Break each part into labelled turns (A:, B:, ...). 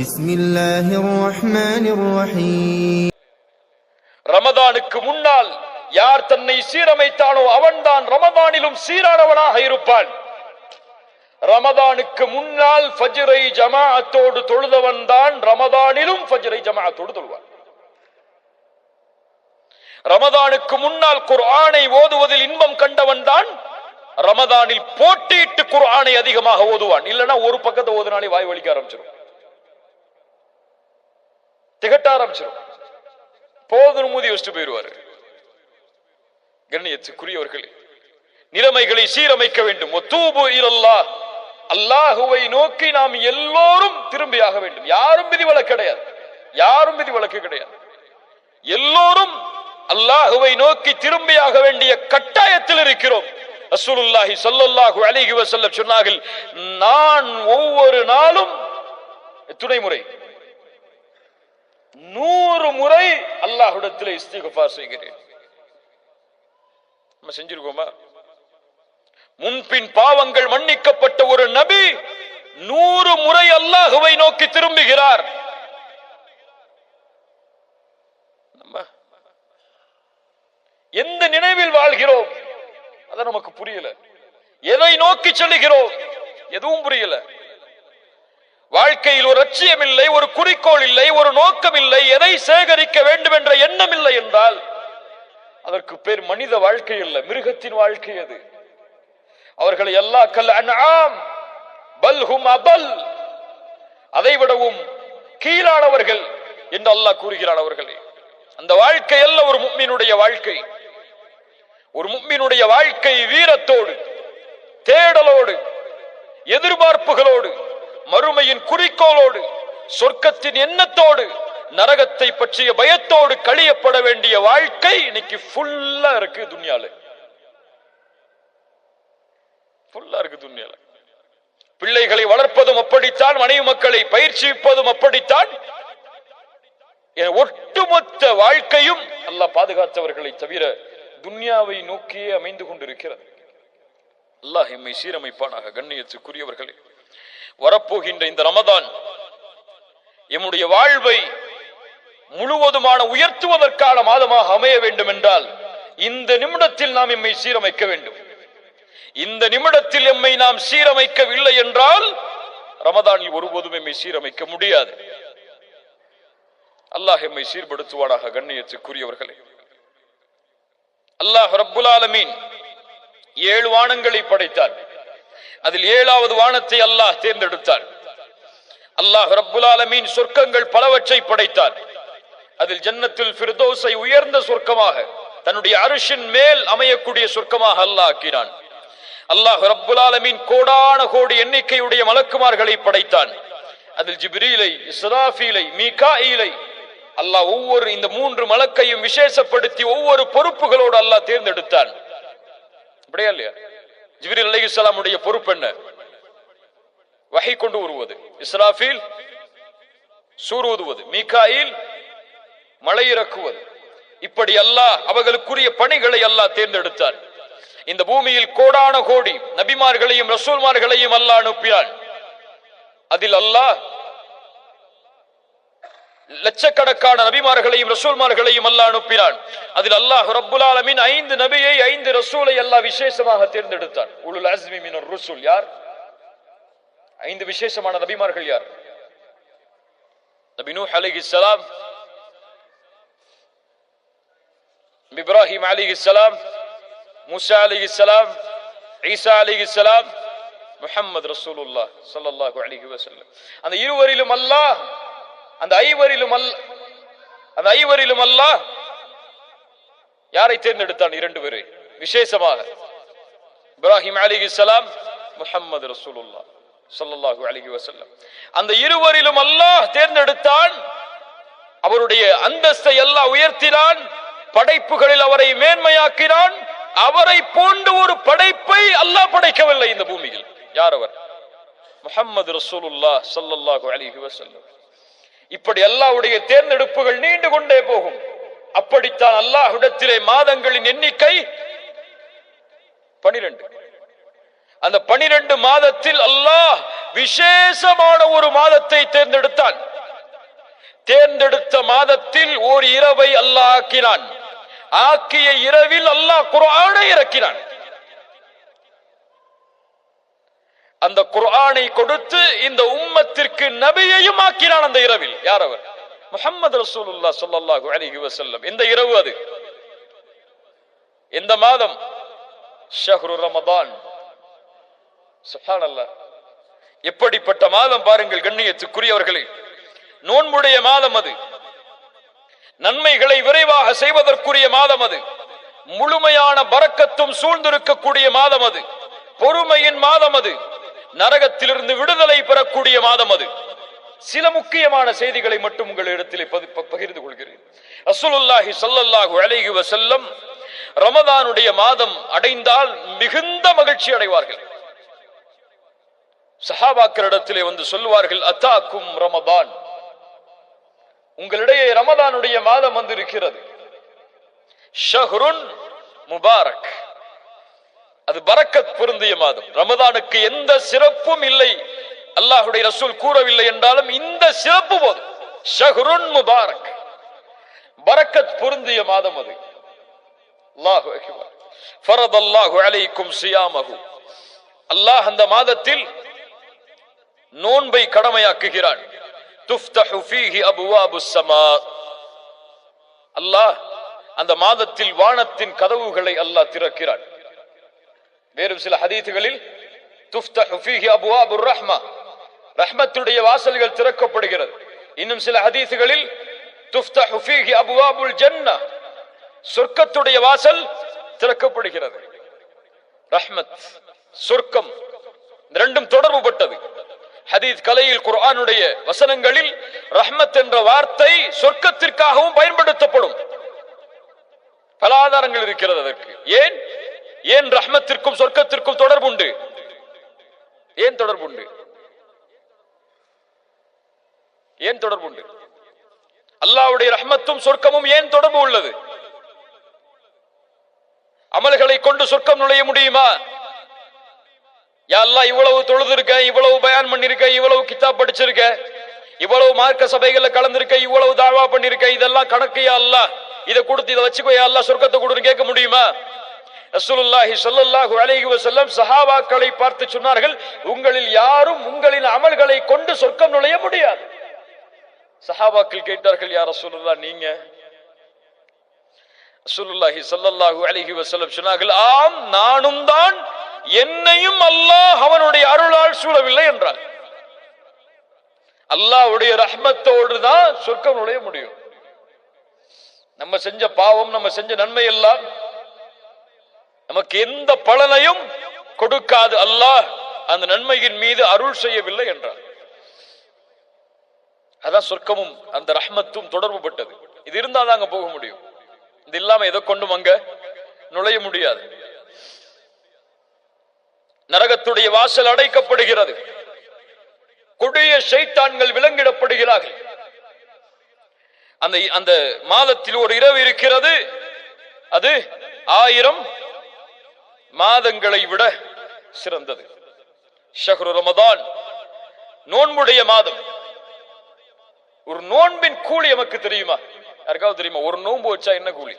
A: பிஸ்மில்லாஹிர் ரஹ்மானிர் ரஹீம்.
B: ரமதானுக்கு முன்னால் யார் தன்னை சீரமைத்தானோ அவன்தான் ரமதானிலும் சீரானவனாக இருப்பான். ரமதானுக்கு முன்னால் ஃபஜ்ரை ஜமாஅத்தோடு தொழுதவன் தான் ரமதானிலும் ஃபஜ்ரை ஜமாஅத்தோடு தொழுவான். ரமதானுக்கு முன்னால் குர்ஆனை ஓதுவதில் இன்பம் கண்டவன் தான் ரமதானில் போட்டியிட்டு குர்ஆனை அதிகமாக ஓதுவான். இல்லைன்னா ஒரு பக்கத்தை ஓதுனாலே வாய் வலிக்க ஆரம்பிச்சிடும், திகட்ட ஆரம்பிச்சிடும், போதும் மூதி வச்சுட்டு போயிடுவாரு. கண்ணியத்துக்குரியவர்களே, நிலைமைகளை சீரமைக்க வேண்டும். வதூபு இலல்லாஹ், அல்லாஹுவை நோக்கி நாம் எல்லோரும் திரும்பியாக வேண்டும். யாரும் விதிவிலக்கு கிடையாது, யாரும் விதிவிலக்கு கிடையாது. எல்லோரும் அல்லாஹுவை நோக்கி திரும்பியாக வேண்டிய கட்டாயத்தில் இருக்கிறோம். ரசூலுல்லாஹி ஸல்லல்லாஹு அலைஹி வஸல்லம் சொன்னார்கள், நான் ஒவ்வொரு நாளும் எத்தனை முறை? 100 முறை அல்லாஹ்விடத்தில் இஸ்திக்ஃபார் செய்கிறேன். நம்ம செஞ்சிருக்கோமா? முன்பின் பாவங்கள் மன்னிக்கப்பட்ட ஒரு நபி 100 முறை அல்லாஹுவை நோக்கி திரும்புகிறார். எந்த நினைவில் வாழ்கிறோம் அத நமக்கு புரியல. எதை நோக்கி செல்லுகிறோம் எதுவும் புரியல. வாழ்க்கையில் ஒரு லட்சியம் இல்லை, ஒரு குறிக்கோள் இல்லை, ஒரு நோக்கம் இல்லை, எதை சேகரிக்க வேண்டும் என்ற எண்ணம் இல்லை என்றால் அதற்கு பேர் மனித வாழ்க்கை அல்ல, மிருகத்தின் வாழ்க்கை அது. அவர்களை அல்லாஹ் கல் அன்ஆம் பல் ஹும் அபல், அதைவிடவும் கீழானவர்கள் என்று அல்லாஹ் கூறுகிறான். அவர்களே, அந்த வாழ்க்கை அல்ல ஒரு முஃமினுடைய வாழ்க்கை. ஒரு முஃமினுடைய வாழ்க்கை வீரத்தோடு, தேடலோடு, எதிர்பார்ப்புகளோடு, மறுமையின் குறிக்கோளோடு, சொர்க்கத்தின் எண்ணத்தோடு, நரகத்தை பற்றிய பயத்தோடு கழியப்பட வேண்டிய வாழ்க்கை இன்னைக்கு ஃபுல்லா இருக்கு துன்யால. ஃபுல்லா இருக்கு துன்யால. பிள்ளைகளை வளர்ப்பதும் அப்படித்தான், மனைவி மக்களை பயிற்சிப்பதும் அப்படித்தான். ஒட்டுமொத்த வாழ்க்கையும் அல்லாஹ் பாதுகாத்தவர்களை தவிர துன்யாவை நோக்கியே அமைந்து கொண்டிருக்கிறது. அல்லாஹ் எம்மை சீரமைப்பானாக. கண்ணியத்துக்குரியவர்களே, வரப்போகின்ற இந்த ரமதான் எம்முடைய வாழ்வை முழுவதுமான உயர்த்துவதற்கான மாதமாக அமைய வேண்டும் என்றால் இந்த நிமிடத்தில் நாம் எம்மை சீரமைக்க வேண்டும். இந்த நிமிடத்தில் எம்மை நாம் சீரமைக்கவில்லை என்றால் ரமதானில் ஒருபோதும் எம்மை சீரமைக்க முடியாது. அல்லாஹ் எம்மை சீர்படுத்துவானாக. கண்ணியத்துக்குரியவர்களே, அல்லாஹ் ரப்புல் ஆலமீன் 7 வானங்களை படைத்தார். அதில் 7வது வானத்தை அல்லாஹ் தேர்ந்தெடுத்தார். அல்லாஹ் ரப்புல் ஆலமீன் சொர்க்கங்கள் பலவற்றை படைத்தார். அதில் ஜன்னத்துல் ஃபிர்தௌஸை உயர்ந்த சொர்க்கமாக, தன்னுடைய அர்ஷின் மேல் அமையக்கூடிய சொர்க்கமாக அல்லாஹ் ஆக்கினான். அல்லாஹ் ரப்புல் ஆலமீன் கோடான கோடி எண்ணிக்கையுடைய மலக்குமார்களை படைத்தான். அதில் ஜிப்ரீலை, இஸ்ராஃபீலை, மீகாஈலை அல்லாஹ் ஒவ்வொரு இந்த 3 மலக்கையும் விசேஷப்படுத்தி ஒவ்வொரு பொறுப்புகளோடு அல்லாஹ் தேர்ந்தெடுத்தான். அப்படியா இல்லையா? ஜிப்ரீல் அலைஹிஸ்ஸலாம் உடைய பொறுப்பு என்ன? வஹி கொண்டு வருவது. இஸ்ராஃபீல் சூர் ஊதுவது. மீகாயில் மழை இறக்குவது. இப்படி அல்லாஹ் அவர்களுக்குரிய பணிகளை அல்லாஹ் தேர்ந்தெடுத்தார். இந்த பூமியில் கோடான கோடி நபிமார்களையும் ரசூல்மார்களையும் அல்லாஹ் அனுப்பினான். அதில் அல்லாஹ் லட்சக்கணக்கான நபிமார்களையும் ரசூல்மார்களையும் அல்லாஹ் அனுப்பினான். அதில் அல்லாஹ் ரப்புல் ஆலமீன் 5 நபியை 5 ரசூலை அல்லாஹ் விசேஷமாக தேர்ந்தெடுத்தான். உலுல் அஸ்மி மினர் ருசுல் யார்? 5 விசேஷமான நபிமார்கள் யார்? நபி நூஹ் அலைஹிஸ்ஸலாம், இப்ராஹிம் அலைஹிஸ்ஸலாம், மூசா அலைஹிஸ்ஸலாம், ஈசா அலைஹிஸ்ஸலாம், முஹம்மது ரசூலுல்லாஹ் ஸல்லல்லாஹு அலைஹி வஸல்லம். அந்த இருவரிலும் அல்லாஹ், அந்த ஐவரிலும் அல்லாஹ் யாரை தேர்ந்தெடுத்தான்? 2 பேரை விசேஷமாக. இப்ராஹிம் அலைஹிஸ்ஸலாம், முஹம்மது ரசூலுல்லாஹ் ஸல்லல்லாஹு அலைஹி வஸல்லம். அந்த இருவரிலும் அல்லாஹ் தேர்ந்தெடுத்தான். அவருடைய அந்தஸ்தை அல்லாஹ் உயர்த்தினான். படைப்புகளில் அவரை மேன்மையாக்கினான். அவரை போன்ற ஒரு படைப்பை அல்லாஹ் படைக்கவில்லை இந்த பூமியில். யார் அவர்? முஹம்மது ரசூலுல்லாஹ் ஸல்லல்லாஹு அலைஹி வஸல்லம். இப்படி அல்லாஹ்வுடைய தேர்ந்தெடுப்புகள் நீண்டு கொண்டே போகும். அப்படித்தான் அல்லாஹ்விடத்திலே மாதங்களின் எண்ணிக்கை 12. அந்த 12 மாதத்தில் அல்லாஹ் விசேஷமான ஒரு மாதத்தை தேர்ந்தெடுத்தான். தேர்ந்தெடுத்த மாதத்தில் ஓர் இரவை அல்லாஹ் ஆக்கினான். ஆக்கிய இரவில் அல்லாஹ் குர்ஆனை இறக்கினான். அந்த குர்ஆனை கொடுத்து இந்த உம்மத்திற்கு நபியையும் ஆக்கினான் அந்த இரவில். யார் அவர்? முஹம்மது ரசூலுல்லாஹ் ஸல்லல்லாஹு அலைஹி வஸல்லம். இந்த இரவு அது. இந்த மாதம் ஷஹ்ரு ரமதான். சுப்ஹானல்லாஹ், எப்படிப்பட்ட மாதம் பாருங்கள் கண்ணியத்துக்குரியவர்களே. நோன்புடைய மாதம் அது. நன்மைகளை விரைவாக செய்வதற்குரிய மாதம் அது. முழுமையான பரக்கத்தும் சூழ்ந்திருக்கக்கூடிய மாதம் அது. பொறுமையின் மாதம் அது. நரகத்திலிருந்து விடுதலை பெறக்கூடிய மாதம் அது. சில முக்கியமான செய்திகளை மட்டும் உங்கள் இடத்திலே பகிர்ந்து கொள்கிறேன். ரசூலுல்லாஹி ஸல்லல்லாஹு அலைஹி வஸல்லம் ரமதானுடைய மாதம் அடைந்தால் மிகுந்த மகிழ்ச்சி அடைவார்கள். சஹாபாக்களிடத்திலே வந்து சொல்லுவார்கள், அத்தாக்கும் ரமதான், உங்களிடையே ரமதானுடைய மாதம் வந்து இருக்கிறது. ஷஹ்ருன் முபாரக், அது பரக்கத் பொருந்திய மாதம். ரமதானுக்கு எந்த சிறப்பும் இல்லை, அல்லாஹ்வுடைய ரசூல் கூறவில்லை என்றாலும் இந்த சிறப்பு போதும். ஷஹ்ருன் முபாரக், பரக்கத் பொருந்திய மாதம் அது. அல்லாஹு அக்பர். ஃபரதல்லாஹு அலைக்கும் சியாமஹு, அல்லாஹ் அந்த மாதத்தில் நோன்பை கடமையாக்குகிறான். துஃப்தஹு ஃபீஹி அபுவாபுஸ் ஸமா, அல்லாஹ் அந்த மாதத்தில் வானத்தின் கதவுகளை அல்லாஹ் திறக்கிறான். வேறு சில ஹதீஸ்களில் துஃப்தஹு ஃபீஹி அபுவாபுர் ரஹ்மா, ரஹ்மத்துடைய வாசல்கள் திறக்கப்படுகிறது. இன்னும் சில ஹதீஸ்களில் துஃப்தஹு ஃபீஹி அபுவாபுல் ஜன்னah, சொர்க்கத்துடைய வாசல் திறக்கப்படுகிறது. ரஹ்மத், சொர்க்கம் இரண்டும் தொடர்பு பட்டது. ஹதீஸ் கலையில் குர்ஆனுடைய வசனங்களில் ரஹ்மத் என்ற வார்த்தை சொர்க்கத்திற்காகவும் பயன்படுத்தப்படும். பல ஆதாரங்கள் இருக்கிறது அதற்கு. ஏன் ரஹ்மத்திற்கும் சொர்க்கத்திற்கும் தொடர்புண்டு? ஏன் தொடர்புண்டு? ஏன் தொடர்புண்டு? அல்லாஹ்வுடைய ரஹ்மத்தும் சொர்க்கமும் ஏன் தொடர்பு உள்ளது? அமல்களை கொண்டு சொர்க்கம் நுழைய முடியுமா? யா அல்லாஹ், இவ்வளவு தொழுதிருக்க, இவ்வளவு பயான் பண்ணிருக்க, இவ்வளவு கிதாப் படிச்சிருக்க, இவ்வளவு மார்க்க சபைகள்ல கலந்திருக்க, இவ்வளவு தாவா பண்ணிருக்க, இதெல்லாம் கணக்கு யா அல்லாஹ், இதை கொடுத்து இதை வச்சுக்கோ யா அல்லாஹ், சொர்க்கத்தை கொடுன்னு கேட்க முடியுமா? ரசூலுல்லாஹி ஸல்லல்லாஹு அலைஹி வஸல்லம் சஹாபாக்களை பார்த்து சொன்னார்கள், உங்களில் யாரும் உங்களின் அமல்களை கொண்டு சொர்க்கம் நுழைய முடியாது. சஹாபாக்கள் கேட்டார்கள், யா ரசூலுல்லாஹ் நீங்க? ரசூலுல்லாஹி ஸல்லல்லாஹு அலைஹி வஸல்லம் சொன்னார்கள், ஆம், நானும் தான், என்னையும் அல்லாஹ் அவனுடைய அருளால் சூழவில்லை என்றார். அல்லாஹ்வுடைய ரஹ்மத்தோடு தான் சொர்க்கம் நுழைய முடியும். நம்ம செஞ்ச பாவம், நம்ம செஞ்ச நன்மை எல்லாம் நமக்கு எந்த பலனையும் கொடுக்காது. அல்லாஹ் அந்த நன்மையின் மீது அருள் செய்யவில்லை என்றார். அதான் சொர்க்கமும் அந்த ரஹ்மத்தும் தொடர்பு பட்டது. இது இருந்தால் தான் அங்க போக முடியும். இது இல்லாம எதை கொண்டும் அங்க நுழைய முடியாது. நரகத்துடைய வாசல் அடைக்கப்படுகிறது. கொடிய ஷைத்தான்கள் விலங்கிடப்படுகிறார்கள். அந்த மாதத்தில் ஒரு இரவு இருக்கிறது, அது 1000 மாதங்களை விட சிறந்தது. ஷஹ்ரு ரமதான், நோன்புடைய மாதம். ஒரு நோன்பின் கூலி நமக்கு தெரியுமா? யாருக்காவது தெரியுமா? ஒரு நோன்பு வச்சா என்ன கூலி?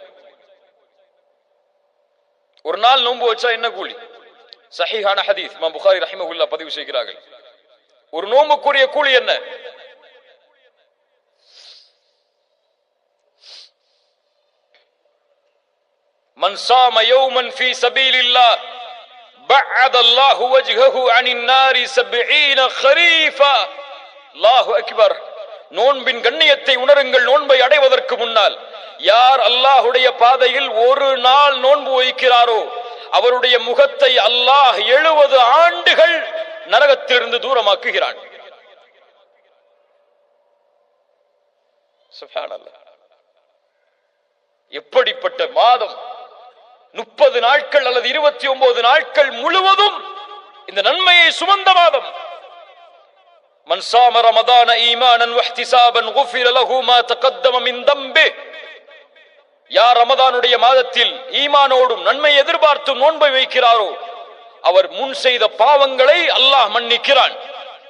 B: ஒரு நாள் நோன்பு வச்சா என்ன கூலி? சஹீஹான ஹதீஸ் இமாம் புகாரி ரஹிமஹுல்லாஹ் பதிவு செய்கிறார்கள். ஒரு நோன்புக்குரிய கூலி என்ன? மன் ஸாம யௌமன் ஃபீ ஸபீலில்லாஹ் பஅத அல்லாஹு வஜ்ஹஹு அனின் நாரி 70 கரீஃபா. அல்லாஹு அக்பர். நோன்பின் கண்ணியத்தை உணருங்கள். நோன்பை அடைவதற்கு முன்னால் யார் அல்லாஹ்வுடைய பாதையில் ஒரு நாள் நோன்பு வைக்கிறாரோ அவருடைய முகத்தை அல்லாஹ் 70 ஆண்டுகள் நரகத்திலிருந்து தூரமாக்குகிறான். சுப்ஹானல்லாஹ். எப்படிப்பட்ட மாதம்! 30 நாட்கள் அல்லது 29 நாட்கள் முழுவதும் இந்த நன்மையை சுமந்த மாதம். மன் ஸாம ரமதான ஈமானன் வஹ்திஸாபன் குஃபிர லஹு மா தகத்தம மின் தம்பி. யார் ரமதானுடைய மாதத்தில் ஈமானோடும் நன்மை எதிர்பார்த்தும் நோன்பை வைக்கிறாரோ அவர் முன் செய்த பாவங்களை அல்லாஹ் மன்னிக்கிறான்.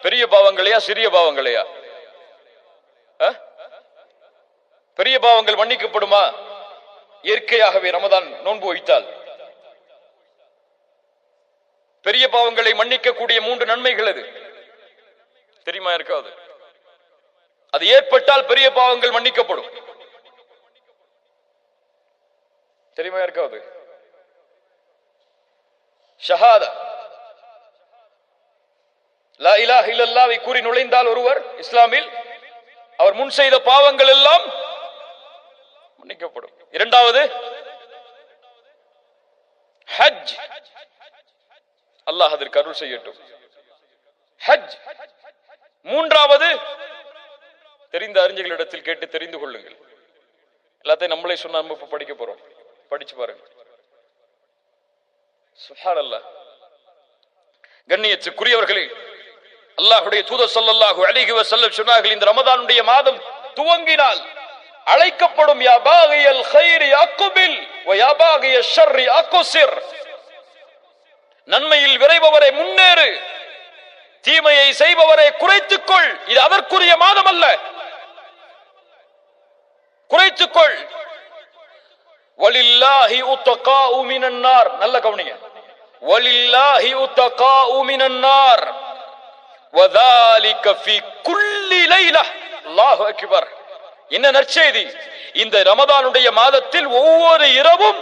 B: பெரிய பாவங்களையா சிறிய பாவங்களையா? பெரிய பாவங்கள் மன்னிக்கப்படுமா? இயற்கையாகவே ரமதான் நோன்பு வைத்தால் பெரிய பாவங்களை மன்னிக்கக்கூடிய 3 நன்மைகள் அது தெரியுமா? இருக்காது. அது ஏற்பட்டால் பெரிய பாவங்கள் மன்னிக்கப்படும். தெரியுமா? இருக்காது. ஷஹாதா, லா இலாஹ இல்லல்லாஹ்வை கூறி நுழைந்தால் ஒருவர் இஸ்லாமில், அவர் முன் செய்த பாவங்கள் எல்லாம் மன்னிக்கப்படும். இரண்டாவது ஹஜ். அல்லாஹ் அதற்கு அருள் செய்யட்டும். ஹஜ். மூன்றாவது தெரிந்த அறிஞர்களிடத்தில் கேட்டு தெரிந்து கொள்ளுங்கள். எல்லாத்தையும் நம்மளே சொன்னா நம்ம இப்ப படிக்க போறோம். படிச்சு பாருங்க. சுப்ஹானல்லாஹ். கண்ணியத்துக்குரியவர்களே, அல்லாஹ்வுடைய தூதர் ஸல்லல்லாஹு அலைஹி வஸல்லம் சொன்னார்கள், இந்த ரமதானுடைய மாதம் துவங்கினால் அழைக்கப்படும் யா பாகியல் கைரி அக்பில் வ யா பாகிய ஷர்ரி அக்ஸிர். நன்மையில் விரைபவரே முன்னேறு, தீமையை செய்பவரே குறைத்துக்கொள். இது அதற்குரிய மாதம் அல்ல. குறைத்துக்கொள். வலில்லாஹி உத்தகாஉ மினன் நார். நல்ல கவனிங்க. வலில்லாஹி உத்தகாஉ மினன் நார் வதாலிக ஃபீ குல்லி லைலா. அல்லாஹு அக்பர். என்ன நற்செய்தி! இந்த ரமதானுடைய மாதத்தில் ஒவ்வொரு இரவும்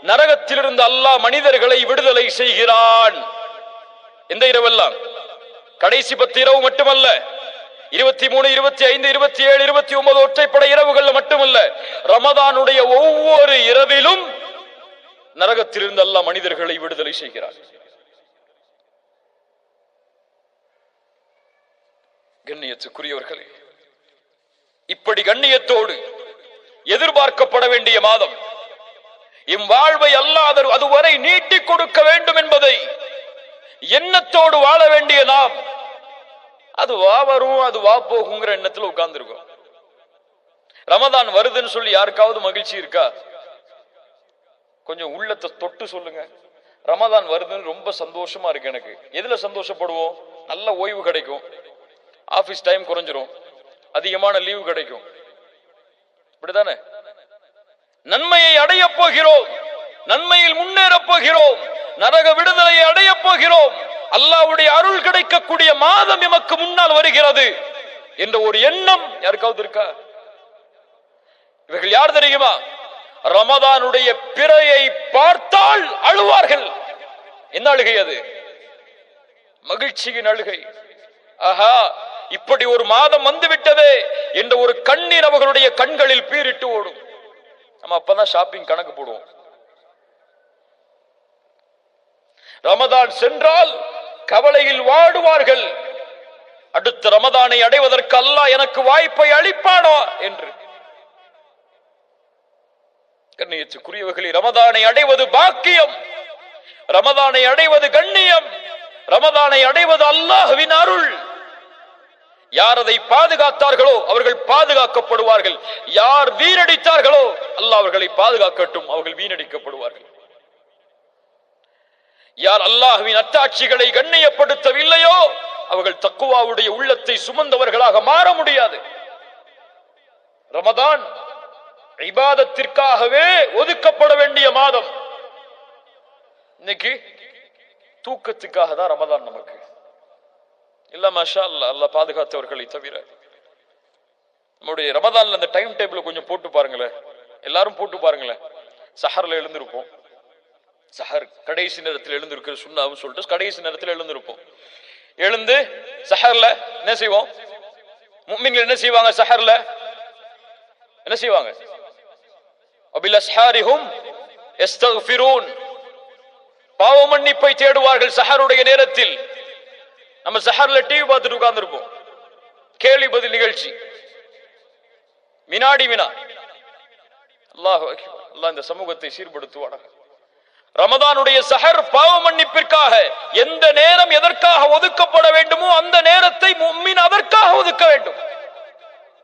B: நரகத்திலிருந்து அல்லாஹ் மனிதர்களை விடுதலை செய்கிறான். எந்த இரவெல்லாம்? கடைசி 10 இரவு மட்டுமல்ல, 23, 25, 27, 29 ஒற்றைப்படை இரவுகள் மட்டுமல்ல, ரமதானுடைய ஒவ்வொரு இரவிலும் நரகத்திலிருந்து அல்லாஹ் மனிதர்களை விடுதலை செய்கிறான். கண்ணியத்துக்குரியவர்களே, இப்படி கண்ணியத்தோடு எதிர்பார்க்கப்பட வேண்டிய மாதம், எம் வாழ்வை அல்லாஹ் அதுவரை நீட்டிக் கொடுக்க வேண்டும் என்பதை எண்ணத்தோடு வாழ வேண்டிய நாம், அது வா வரும் அது வா போகுங்கிற எண்ணத்துல உட்கார்ந்து இருக்கோம். ரமதான் வருதுன்னு சொல்லி யாருக்காவது மகிழ்ச்சி இருக்கா? கொஞ்சம் உள்ளத்தை தொட்டு சொல்லுங்க. ரமதான் வருதுன்னு ரொம்ப சந்தோஷமா இருக்கு எனக்கு. எதுல சந்தோஷப்படுவோம்? நல்ல ஓய்வு கிடைக்கும், ஆபீஸ் டைம் குறைஞ்சிரும், அதிகமான லீவு கிடைக்கும். இப்படிதானே? நன்மையை அடைய போகிறோம், நன்மையில் முன்னேற போகிறோம், நரக விடுதலையை அடைய போகிறோம், அல்லாஹ்வுடைய அருள் கிடைக்கக்கூடிய மாதம் எமக்கு முன்னால் வருகிறது என்ற ஒரு எண்ணம் யாருக்காவது இருக்கா? இவர்கள் யார் தெரியுமா? ரமதானுடைய பிறையை பார்த்தால் அழுவார்கள். என்ன அழுகை அது? மகிழ்ச்சியின் அழுகை. ஆஹா, இப்படி ஒரு மாதம் வந்துவிட்டதே என்ற ஒரு கண்ணீர் அவர்களுடைய கண்களில் பீரிட்டு ஓடும். நம்ம அப்பதான் ஷாப்பிங் கணக்கு போடுவோம். ரமதான் சென்றால் கவலையில் வாடுவார்கள். அடுத்த ரமதானை அடைவதற்கு அல்லாஹ் எனக்கு வாய்ப்பை அளிப்பானோ என்று. கண்ணியத்துக்குரியவர்களே, ரமதானை அடைவது பாக்கியம், ரமதானை அடைவது கண்ணியம், ரமதானை அடைவது அல்லாஹ்வின் அருள். யார் அதை பாதுகாத்தார்களோ அவர்கள் பாதுகாக்கப்படுவார்கள். யார் வீணடித்தார்களோ அல்லாஹ் அவர்களை பாதுகாக்கட்டும், அவர்கள் வீணடிக்கப்படுவார்கள். யார் அல்லாஹ்வின் அத்தாட்சிகளை கண்ணியப்படுத்தவில்லையோ அவர்கள் தக்குவாவுடைய உள்ளத்தை சுமந்தவர்களாக மாற முடியாது. ரமதான் இபாதத்திற்காகவே ஒதுக்கப்பட வேண்டிய மாதம். இன்னைக்கு தூக்கத்துக்காக தான் ரமதான் நமக்கு இல்ல. மாஷா அல்லாஹ், அல்லாஹ் பாதுகாத்தவர்களை தவிர. நம்முடைய ரமதான்ல அந்த டைம் டேபிள் கொஞ்சம் போட்டு பாருங்களேன், எல்லாரும் போட்டு பாருங்களேன். சஹர்ல எழுந்திருப்போம், சஹர் கடைசி நேரத்தில் எழுந்திருக்கிற சுண்ணாவும் சொல்லிட்டு கடைசி நேரத்தில் எழுந்திருப்போம். எழுந்து சஹர்ல என்ன செய்வோம்? முஃமின்கள் என்ன செய்வாங்க? சஹர்ல என்ன செய்வாங்க? வபில்அஸ்ஹாரிஹும் யஸ்தக்ஃபிரூன், பாவ மன்னிப்பை தேடுவார்கள் சஹருடைய நேரத்தில். நம்ம சஹர்ல டிவி பார்த்துட்டு உட்கார்ந்து இருப்போம், கேள்வி பதில் நிகழ்ச்சி, வினாடி வினா. அல்லாஹ் அக்பர். அல்லாஹ் இந்த சமூகத்தை சீர்படுத்துவானாக. ரமதானுடைய சஹர் பாவ மன்னிப்பிற்காக. எந்த நேரம் எதற்காக ஒதுக்கப்பட வேண்டுமோ அந்த நேரத்தை முஃமின் அதற்காக ஒதுக்க வேண்டும்.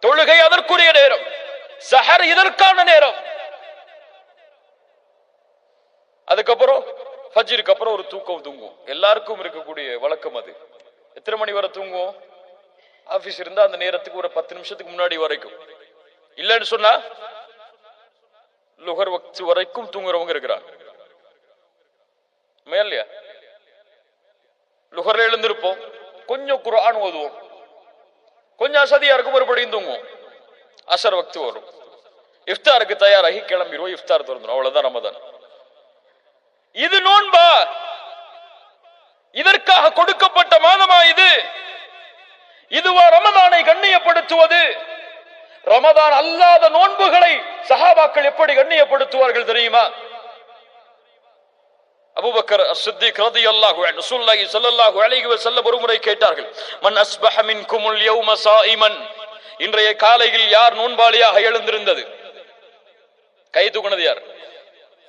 B: தொழுகை அதற்குரிய நேரம், சஹர் இதற்கான நேரம். அதுக்கப்புறம் ஃபஜ்ருக்கு அப்புறம் ஒரு தூக்கம் தூங்குவோம். எல்லாருக்கும் இருக்கக்கூடிய வழக்கம் அது. எத்தனை மணி வரை தூங்குவோம்? ஆபீஸ் இருந்தா அந்த நேரத்துக்கு ஒரு 10 நிமிஷத்துக்கு முன்னாடி வரைக்கும். இல்லன்னு சொன்னா லுகர் வக்து வரைக்கும் தூங்குறவங்க இருக்கிறாங்க. இல்லையா? லுகர்ல எழுந்திருப்போம், கொஞ்சம் குர்ஆன் ஓதுவோம், கொஞ்சம் அசதியா இருக்கும், மறுபடியும் தூங்குவோம். அசர் வக்து வரும், இஃப்தாருக்கு தயாராகி கிளம்பிடுவோம், இஃப்தார் திறந்துடும். அவ்வளவுதான் ரமதான். இது நோன்பா? இதற்காக கொடுக்கப்பட்ட மாதமா இது? இதுவா ரமதானை கண்ணியப்படுத்துவது? ரமதான் அல்லாத நோன்புகளை சஹாபாக்கள் எப்படி கண்ணியப்படுத்துவார்கள் தெரியுமா? அபூபக்கர் அஸ்-சித்தீக் ரலியல்லாஹு அன்ஹு ரசூலுல்லாஹி ஸல்லல்லாஹு அலைஹி வஸல்லம் ஒருமுறை கேட்டார்கள், மன் அஸ்பஹ மின்குமுல் யௌம ஸாயிமன், இன்றைய காலையில் யார் நோன்பாளியாக எழுந்திருந்தது? கை தூக்குனது யார்?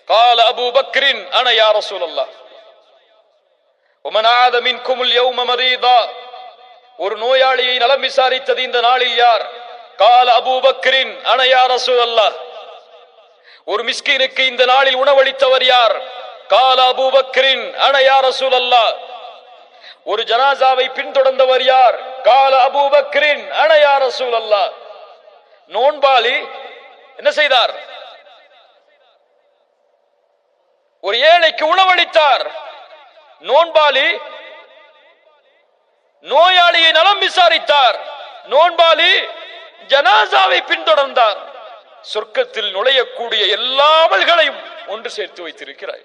B: قال ابو بكر انا يا رسول الله. ومن عاد منكم اليوم مريضا, ஒரு நோயாளியை நலம் விசாரித்தது இந்த நாளில் யார்? قال ابو بكر انا يا رسول الله. ஒரு மிஸ்கீனுக்கு இந்த நாளில் உணவளித்தவர் யார்? قال ابو بكر انا يا رسول الله. ஒரு ஜனாசாவை பின்தொடர்ந்தவர் யார்? قال ابو بكر انا يا رسول الله. நோன்பாளி என்ன செய்தார்? ஒரு ஏழைக்கு உணவளித்தார். நோன்பாளி நோயாளியை நலம் விசாரித்தார். நோன்பாளி ஜனாசாவை பின்தொடர்ந்தார். சொர்க்கத்தில் நுழையக்கூடிய எல்லா அமல்களையும் ஒன்று சேர்த்து வைத்திருக்கிறாய்.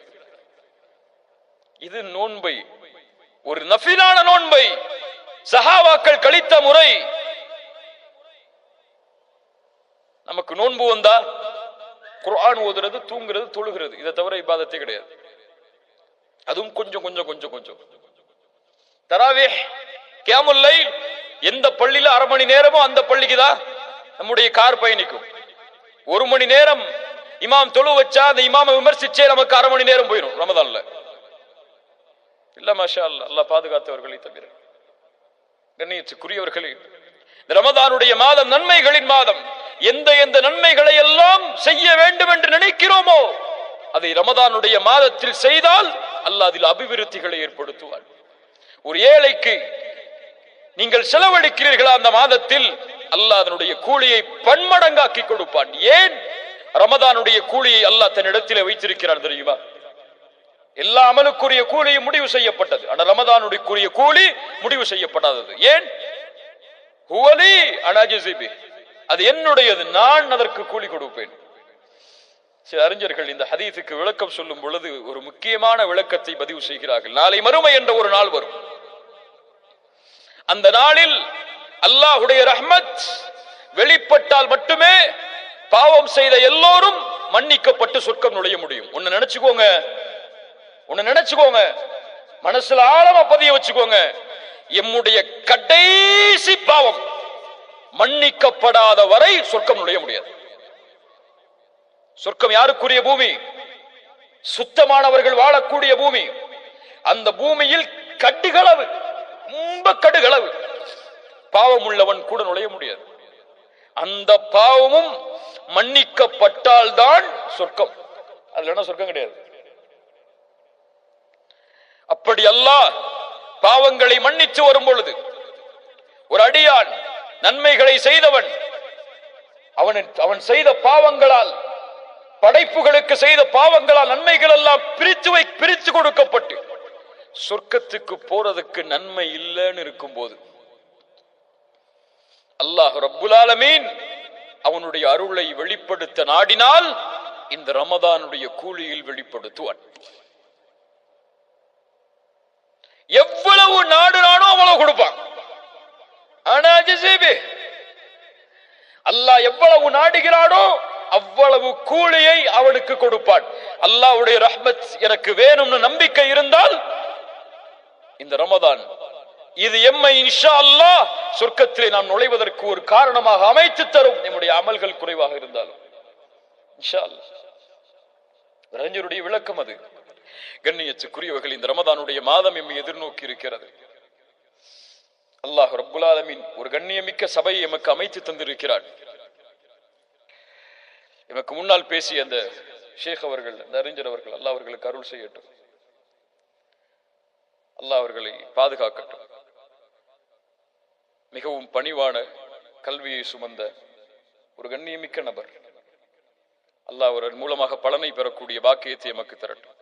B: இது நோன்பை, ஒரு நஃபிலான நோன்பை சஹாபாக்கள் கழித்த முறை. நமக்கு நோன்பு வந்தா குர்ஆன் ஓதுறது, தூங்குறது, தொழுகிறது, இதை தவிர இபாதத்தே கிடையாது. அதுவும் கொஞ்சம் கொஞ்சம் கொஞ்சம் கொஞ்சம். தராவீஹ், கியாமுல் லைல், எந்த பள்ளியில அரை மணி நேரமோ அந்த பள்ளிக்கு தான் நம்முடைய கார் பயணிக்கும். ஒரு மணி நேரம் இமாம் தொழு வச்சா அந்த இமாமை விமர்சிச்சே நமக்கு அரை மணி நேரம் போயிடும் ரமதான்ல. இல்ல மாஷா அல்லாஹ், அல்லாஹ் பாதுகாத்தவர்களை தவிர. கண்ணியத்துக்குரியவர்களே, இந்த ரமதானுடைய மாதம் நன்மைகளின் மாதம். எந்த எந்த நன்மைகளை எல்லாம் செய்ய வேண்டும் என்று நினைக்கிறோமோ அதை ரமதானுடைய மாதத்தில் செய்தால் அல்லாஹ் அதில் அபிவிருத்திகளை ஏற்படுத்துவார். ஒரு ஏழைக்கு நீங்கள் செலவழிக்கிறீர்களா அந்த மாதத்தில், அல்லாஹ் அதனுடைய கூலியை பன்மடங்காக்கி கொடுப்பான். ஏன்? ரமதானுடைய கூலியை அல்லாஹ் தன்னிடத்திலே வைத்திருக்கிறார் தெரியுமா? எல்லா அமலுக்குரிய கூலியும் முடிவு செய்யப்பட்டது, ஆனால் ரமதானுடைய கூலி முடிவு செய்யப்படாதது. ஏன்? ஹுவலி அனாஜிபி, அது என்னுடையது, நான் அதற்கு கூலி கொடுப்பேன். சில அறிஞர்கள் இந்த ஹதீஸுக்கு விளக்கம் சொல்லும் பொழுது ஒரு முக்கியமான விளக்கத்தை பதிவு செய்கிறார்கள். நாளை மறுமை என்ற ஒரு நாள் வரும். அந்த நாளில் அல்லாஹ்வுடைய ரஹ்மத் வெளிப்பட்டால் மட்டுமே பாவம் செய்த எல்லோரும் மன்னிக்கப்பட்டு சொர்க்கம் நுழைய முடியும். ஒன்னு நினைச்சுக்கோங்க, மனசுல ஆழமா பதிய வச்சுக்கோங்க. எம்முடைய கடைசி பாவம் மன்னிக்கப்படாத வரை சொர்க்கம் நுழைய முடியாது. சொர்க்கம் யாருக்குரிய பூமி? சுத்தமானவர்கள் வாழக்கூடிய பூமி. அந்த பூமியில் கடுகளவு, ரொம்ப கடுகளவு பாவம் உள்ளவன் கூட நுழைய முடியாது. அந்த பாவமும் மன்னிக்கப்பட்டால் தான் சொர்க்கம், அதுல என்ன சொர்க்கம் கிடையாது. அப்படி அல்லாஹ் பாவங்களை மன்னித்து வரும் பொழுது ஒரு அடியான் நன்மைகளை செய்தவன், அவன் செய்த பாவங்களால், படைப்புகளுக்கு செய்த பாவங்களால் நன்மைகள் எல்லாம் பிரித்து கொடுக்கப்பட்டு சொர்க்கத்துக்கு போறதுக்கு நன்மை இல்லைன்னு இருக்கும் போது அல்லாஹ் ரப்புல் ஆலமீன் அவனுடைய அருளை வெளிப்படுத்த நாடினால் இந்த ரமதானுடைய கூலியில் வெளிப்படுத்துவான். எவ்வளவு நாடுறானோ அவ்வளவு கொடுப்பான். அல்லாஹ் எவ்வளவு நாடுகிறானோ அவ்வளவு கூலியை அவனுக்கு கொடுப்பான். அல்லாஹ்வுடைய ரஹ்மத் எனக்கு வேணும்னு நம்பிக்கை இருந்தால் இந்த ரமதான் இது எம்மை இன்ஷா அல்லாஹ் சொர்க்கத்திலே நாம் நுழைவதற்கு ஒரு காரணமாக அமைத்து தரும், நம்முடைய அமல்கள் குறைவாக இருந்தாலும் இன்ஷா அல்லாஹ். அறிஞருடைய விளக்கம் அது. கண்ணியத்துக்குரியவர்கள், இந்த ரமதானுடைய மாதம் எம்மை எதிர்நோக்கி இருக்கிறது. அல்லாஹ் ரப்புல் ஆலமீன் ஒரு கண்ணியமிக்க சபையை எமக்கு அமைத்து தந்திருக்கிறார். எமக்கு முன்னால் பேசிய அந்த ஷேக் அவர்கள், அந்த அறிஞர் அவர்கள், அல்லாஹ் அவர்களுக்கு அருள் செய்யட்டும், அல்லாஹ் அவர்களை பாதுகாக்கட்டும். மிகவும் பணிவான, கல்வியை சுமந்த, ஒரு கண்ணியமிக்க நபர். அல்லாஹ் அவர் மூலமாக பலனை பெறக்கூடிய பாக்கியத்தை எமக்கு தரட்டும்.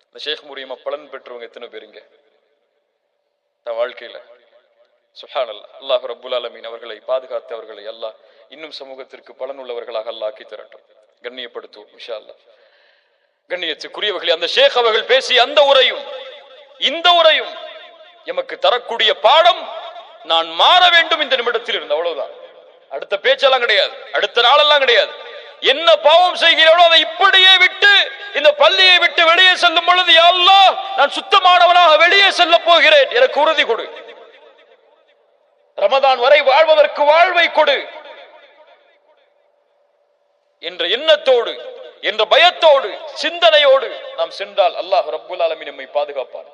B: இந்த ஷேக் மூலியமா பலன் பெற்றவங்க எத்தனை பேருங்க தன் வாழ்க்கையில? சுப்ஹானல்லாஹ். அல்லாஹ் ரப்புல் ஆலமீன் அவர்களை பாதுகாத்து அவர்களை அல்லாஹ் இன்னும் சமூகத்திற்கு பலன் உள்ளவர்களாக அல்லாஹ் ஆக்கி தரட்டும். கண்ணியப்படுத்துவோம் இன்ஷா அல்லாஹ். கண்ணியத்துக்குரியவர்களே, அந்த ஷேக் அவர்கள் பேசிய அந்த உரையும் இந்த உரையும் எமக்கு தரக்கூடிய பாடம், நான் மாற வேண்டும் இந்த நிமிடத்தில் இருந்து. அவ்வளவுதான். அடுத்த பேச்செல்லாம் கிடையாது, அடுத்த நாளெல்லாம் கிடையாது. என்ன பாவம் செய்கிறோனோ அதை இப்படியே விட்டு இந்த பள்ளியை விட்டு வெளியே செல்லும் பொழுது, யா அல்லாஹ் நான் சுத்தமானவனாக வெளியே செல்ல போகிறேன், எனக்கு உறுதி கொடு. ரமதான் வரை வாழ்வதற்கு வாழ்வை கொடு என்ற எண்ணத்தோடு, என்ற பயத்தோடு, சிந்தனையோடு நாம் சென்றால் அல்லாஹ் ரப்புல் ஆலமீன் நம்மை பாதுகாப்பான்.